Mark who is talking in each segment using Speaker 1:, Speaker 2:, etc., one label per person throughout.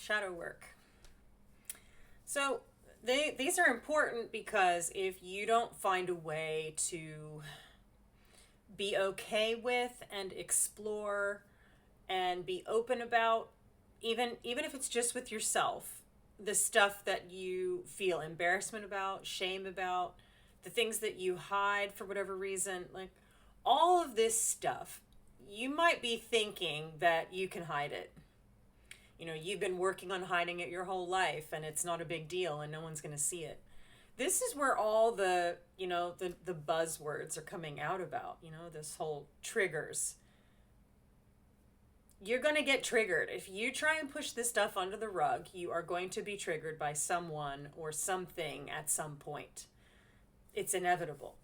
Speaker 1: shadow work. So these are important because if you don't find a way to be okay with and explore and be open about, even if it's just with yourself, the stuff that you feel embarrassment about, shame about, the things that you hide for whatever reason, like all of this stuff, you might be thinking that you can hide it. You've been working on hiding it your whole life and it's not a big deal and no one's going to see it. This is where all the buzzwords are coming out about, this whole triggers. You're going to get triggered. If you try and push this stuff under the rug, you are going to be triggered by someone or something at some point. It's inevitable.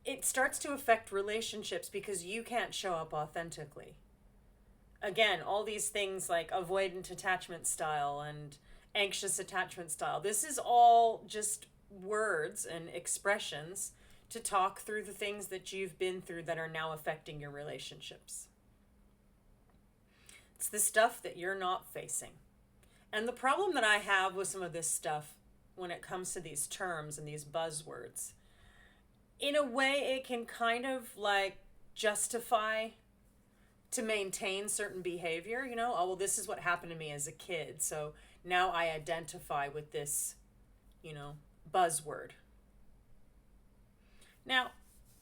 Speaker 1: It starts to affect relationships because you can't show up authentically. Again, all these things like avoidant attachment style and anxious attachment style, this is all just words and expressions to talk through the things that you've been through that are now affecting your relationships. It's the stuff that you're not facing. And the problem that I have with some of this stuff when it comes to these terms and these buzzwords, in a way it can kind of like justify to maintain certain behavior, oh, well, this is what happened to me as a kid. So now I identify with this, buzzword. Now,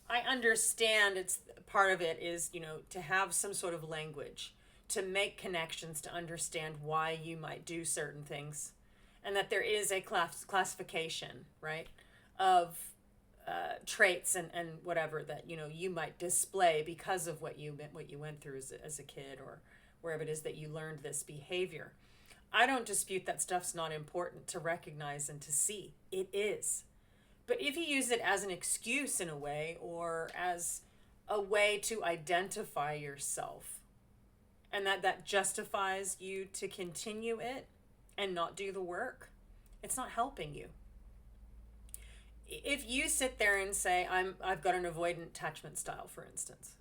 Speaker 1: I understand it's part of it is, to have some sort of language, to make connections, to understand why you might do certain things, and that there is a classification, right, of traits and whatever that you might display because of what you went through as a kid or wherever it is that you learned this behavior. I don't dispute that stuff's not important to recognize and to see. It is. But if you use it as an excuse in a way or as a way to identify yourself and that justifies you to continue it and not do the work, it's not helping you. If you sit there and say, I've got an avoidant attachment style, for instance,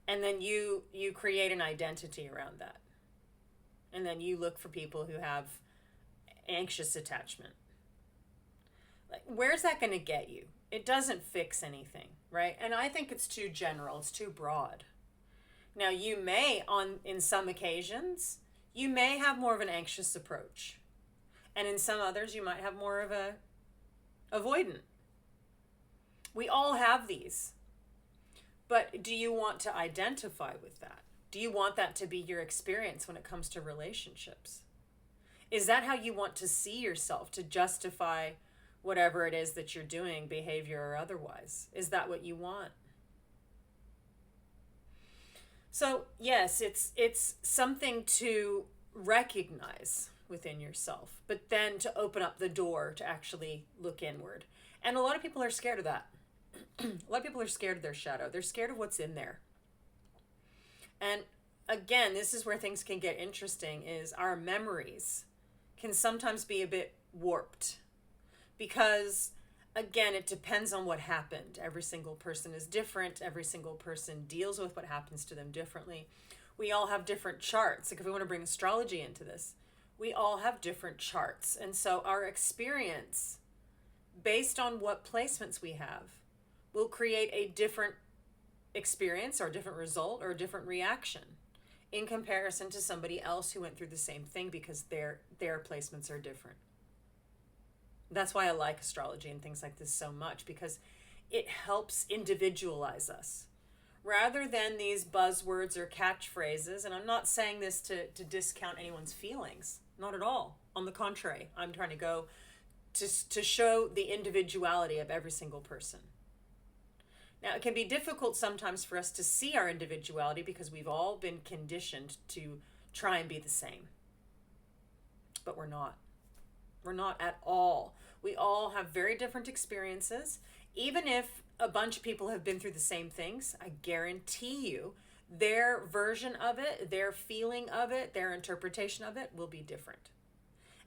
Speaker 1: and then you create an identity around that, and then you look for people who have anxious attachment, like, where's that going to get you? It doesn't fix anything, right? And I think it's too general. It's too broad. Now, you may, in some occasions, you may have more of an anxious approach. And in some others, you might have more of a avoidant. We all have these. But do you want to identify with that? Do you want that to be your experience when it comes to relationships? Is that how you want to see yourself, to justify whatever it is that you're doing, behavior or otherwise? Is that what you want? So, yes, it's something to recognize within yourself, but then to open up the door to actually look inward. And a lot of people are scared of that. A lot of people are scared of their shadow. They're scared of what's in there. And again, this is where things can get interesting, is our memories can sometimes be a bit warped because, again, it depends on what happened. Every single person is different. Every single person deals with what happens to them differently. We all have different charts. Like if we want to bring astrology into this, we all have different charts. And so our experience, based on what placements we have, will create a different experience or a different result or a different reaction in comparison to somebody else who went through the same thing because their placements are different. That's why I like astrology and things like this so much, because it helps individualize us. Rather than these buzzwords or catchphrases, and I'm not saying this to discount anyone's feelings, not at all. On the contrary, I'm trying to go to show the individuality of every single person. Now, it can be difficult sometimes for us to see our individuality because we've all been conditioned to try and be the same. But we're not. We're not at all. We all have very different experiences. Even if a bunch of people have been through the same things, I guarantee you their version of it, their feeling of it, their interpretation of it will be different.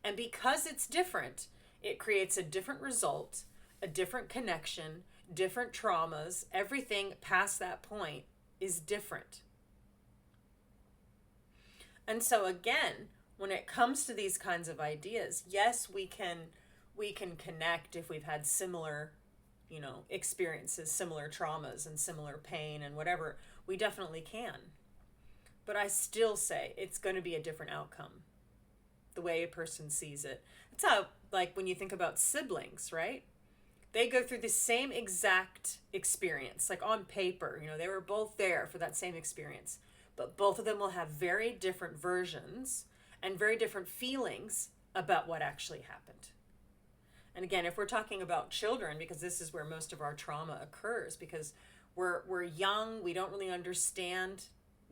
Speaker 1: And because it's different, it creates a different result, a different connection, different traumas. Everything past that point is different. And so again, when it comes to these kinds of ideas, yes, we can connect if we've had similar, experiences, similar traumas and similar pain and whatever. We definitely can. But I still say it's going to be a different outcome, the way a person sees it. It's how, like, when you think about siblings, right? They go through the same exact experience, like on paper, they were both there for that same experience. But both of them will have very different versions and very different feelings about what actually happened. And again, if we're talking about children, because this is where most of our trauma occurs, because we're young, we don't really understand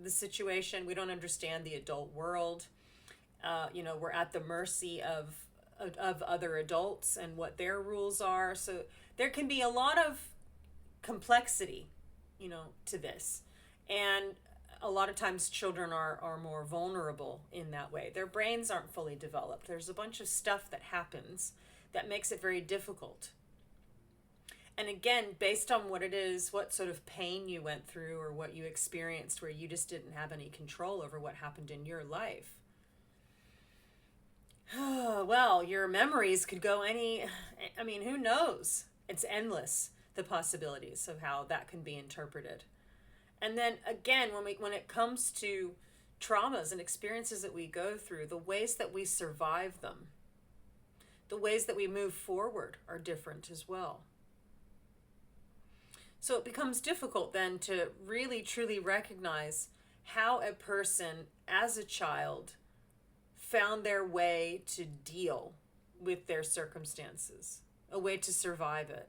Speaker 1: the situation, we don't understand the adult world. We're at the mercy of other adults and what their rules are. So there can be a lot of complexity, to this. And a lot of times children are more vulnerable in that way. Their brains aren't fully developed. There's a bunch of stuff that happens that makes it very difficult. And again, based on what it is, what sort of pain you went through or what you experienced where you just didn't have any control over what happened in your life. Well, your memories could go who knows? It's endless, the possibilities of how that can be interpreted. And then again, when it comes to traumas and experiences that we go through, the ways that we survive them, the ways that we move forward are different as well. So it becomes difficult then to really truly recognize how a person as a child found their way to deal with their circumstances, a way to survive it.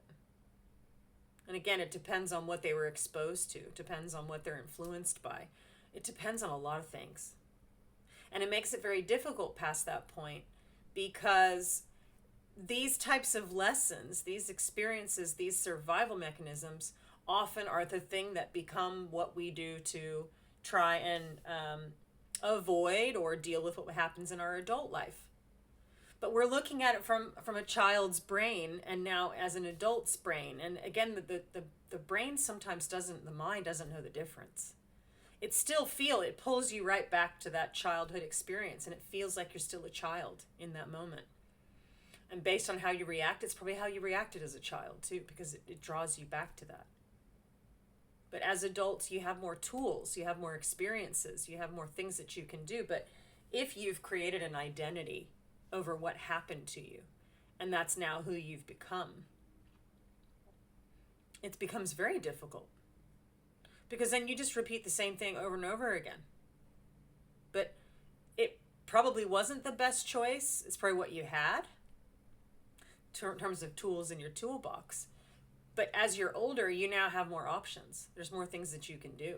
Speaker 1: And again, it depends on what they were exposed to. It depends on what they're influenced by. It depends on a lot of things. And it makes it very difficult past that point because these types of lessons, these experiences, these survival mechanisms often are the thing that become what we do to try and avoid or deal with what happens in our adult life. But we're looking at it from a child's brain and now as an adult's brain. And again, the brain sometimes the mind doesn't know the difference. It pulls you right back to that childhood experience and it feels like you're still a child in that moment. And based on how you react, it's probably how you reacted as a child too, because it draws you back to that. But as adults, you have more tools, you have more experiences, you have more things that you can do. But if you've created an identity over what happened to you, and that's now who you've become, it becomes very difficult. Because then you just repeat the same thing over and over again. But it probably wasn't the best choice. It's probably what you had in terms of tools in your toolbox. But as you're older, you now have more options. There's more things that you can do.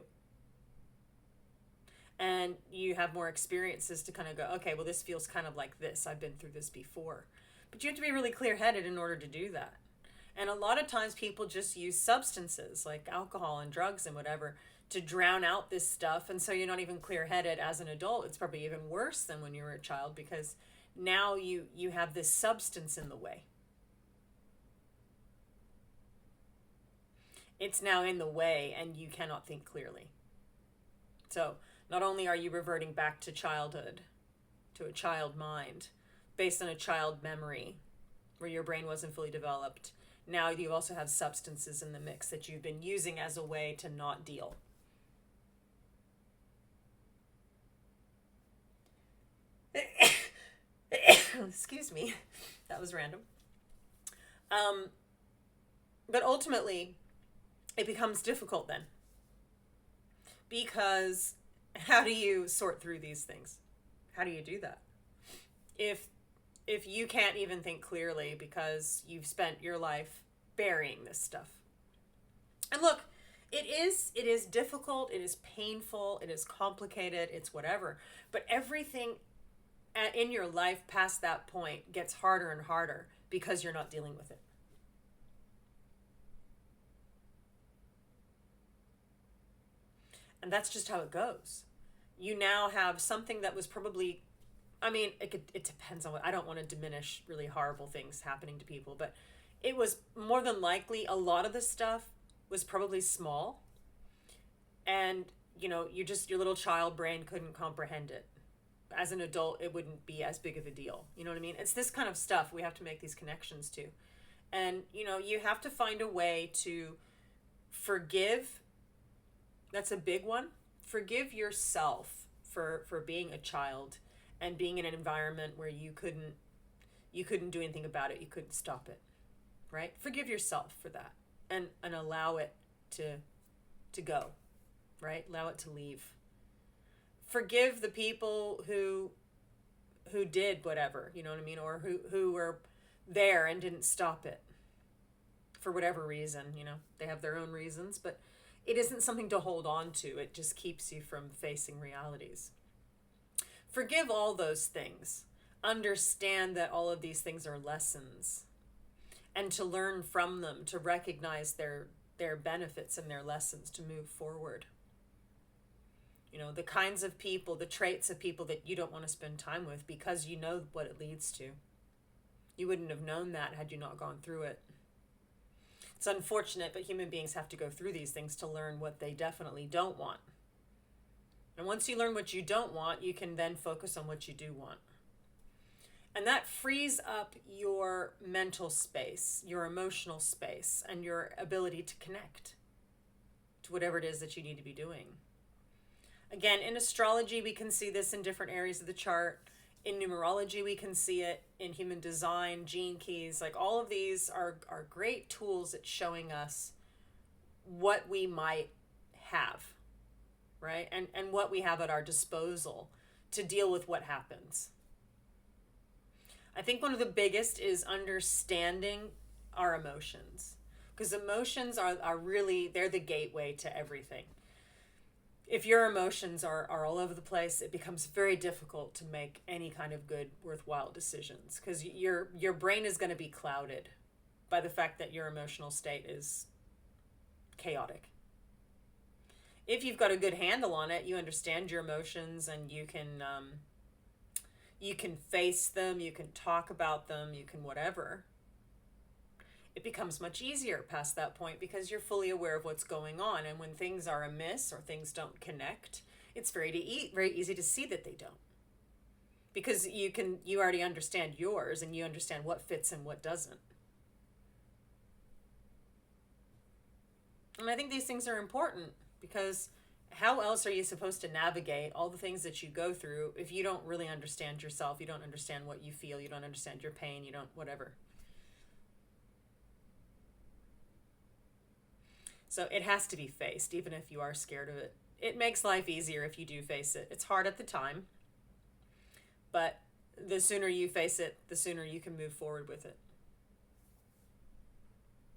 Speaker 1: And you have more experiences to kind of go, okay, well, this feels kind of like this. I've been through this before. But you have to be really clear-headed in order to do that. And a lot of times people just use substances like alcohol and drugs and whatever to drown out this stuff. And so you're not even clear-headed as an adult. It's probably even worse than when you were a child because now you have this substance in the way. It's now in the way and you cannot think clearly. So not only are you reverting back to childhood, to a child mind, based on a child memory where your brain wasn't fully developed, now you also have substances in the mix that you've been using as a way to not deal. Excuse me, that was random. But ultimately, it becomes difficult then. Because how do you sort through these things? How do you do that? If you can't even think clearly because you've spent your life burying this stuff. And look, it is difficult, it is painful, it is complicated, it's whatever. But everything in your life past that point gets harder and harder because you're not dealing with it. And that's just how it goes. You now have something that was probably, it depends on what, I don't want to diminish really horrible things happening to people, but it was more than likely a lot of the stuff was probably small. And, your little child brain couldn't comprehend it. as an adult it wouldn't be as big of a deal. You know what I mean? It's this kind of stuff we have to make these connections to. And, you have to find a way to forgive. That's a big one. Forgive yourself for being a child and being in an environment where you couldn't do anything about it. You couldn't stop it. Right? Forgive yourself for that and allow it to go. Right? Allow it to leave. Forgive the people who did whatever, you know what I mean, or who were there and didn't stop it for whatever reason. They have their own reasons, but it isn't something to hold on to. It just keeps you from facing realities. Forgive all those things. Understand that all of these things are lessons, and to learn from them, to recognize their benefits and their lessons, to move forward. The kinds of people, the traits of people that you don't want to spend time with because you know what it leads to. You wouldn't have known that had you not gone through it. It's unfortunate, but human beings have to go through these things to learn what they definitely don't want. And once you learn what you don't want, you can then focus on what you do want. And that frees up your mental space, your emotional space, and your ability to connect to whatever it is that you need to be doing. Again, in astrology, we can see this in different areas of the chart. In numerology, we can see it. In human design, gene keys, like all of these are great tools at showing us what we might have, right? And what we have at our disposal to deal with what happens. I think one of the biggest is understanding our emotions, because emotions are really, they're the gateway to everything. If your emotions are all over the place, it becomes very difficult to make any kind of good, worthwhile decisions, because your brain is going to be clouded by the fact that your emotional state is chaotic. If you've got a good handle on it, you understand your emotions, and you can face them, you can talk about them, you can whatever. It becomes much easier past that point because you're fully aware of what's going on. And when things are amiss or things don't connect, it's very easy to see that they don't. Because you already understand yours, and you understand what fits and what doesn't. And I think these things are important, because how else are you supposed to navigate all the things that you go through if you don't really understand yourself, you don't understand what you feel, you don't understand your pain, you don't whatever. So it has to be faced, even if you are scared of it. It makes life easier if you do face it. It's hard at the time, but the sooner you face it, the sooner you can move forward with it.